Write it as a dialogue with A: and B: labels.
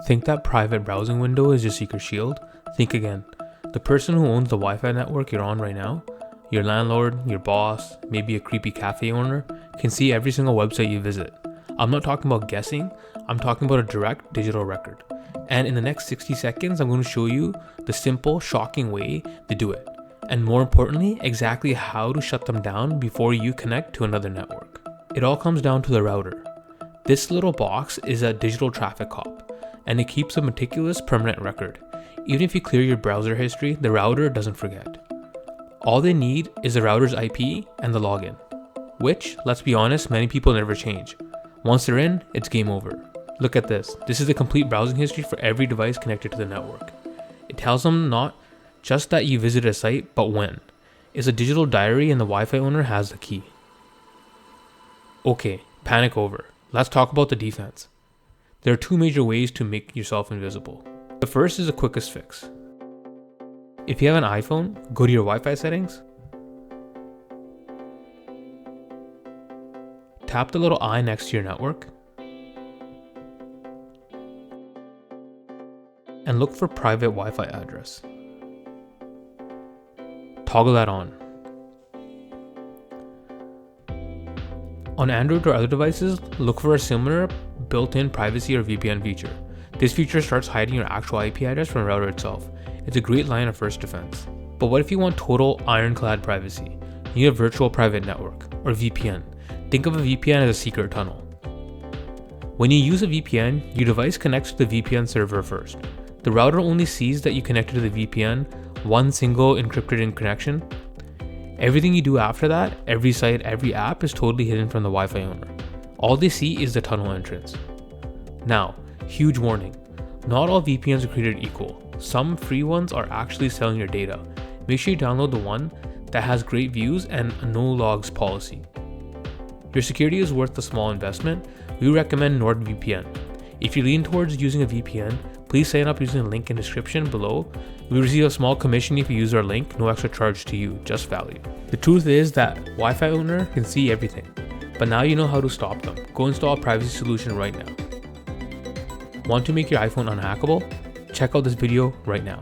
A: Think that private browsing window is your secret shield? Think again. The person who owns the Wi-Fi network you're on right now, your landlord, your boss, maybe a creepy cafe owner, can see every single website you visit. I'm not talking about guessing, I'm talking about a direct digital record. And in the next 60 seconds, I'm going to show you the simple, shocking way to do it. And more importantly, exactly how to shut them down before you connect to another network. It all comes down to the router. This little box is a digital traffic cop, and it keeps a meticulous permanent record. Even if you clear your browser history, the router doesn't forget. All they need is the router's IP and the login, which, let's be honest, many people never change. Once they're in, it's game over. Look at this. This is the complete browsing history for every device connected to the network. It tells them not just that you visited a site, but when. It's a digital diary and the Wi-Fi owner has the key. Okay, panic over. Let's talk about the defense. There are two major ways to make yourself invisible. The first is the quickest fix. If you have an iPhone, go to your Wi-Fi settings. Tap the little eye next to your network. And look for private Wi-Fi address. Toggle that on. On Android or other devices, look for a similar built-in privacy or VPN feature. This feature starts hiding your actual IP address from the router itself. It's a great line of first defense. But what if you want total ironclad privacy? You need a virtual private network, or VPN. Think of a VPN as a secret tunnel. When you use a VPN, your device connects to the VPN server first. The router only sees that you connected to the VPN, one single encrypted connection. Everything you do after that, every site, every app is totally hidden from the Wi-Fi owner. All they see is the tunnel entrance. Now, huge warning. Not all VPNs are created equal. Some free ones are actually selling your data. Make sure you download the one that has great views and a no logs policy. Your security is worth the small investment. We recommend NordVPN. If you lean towards using a VPN, please sign up using the link in the description below. We receive a small commission if you use our link, no extra charge to you, just value. The truth is that Wi-Fi owner can see everything, but now you know how to stop them. Go install a privacy solution right now. Want to make your iPhone unhackable? Check out this video right now.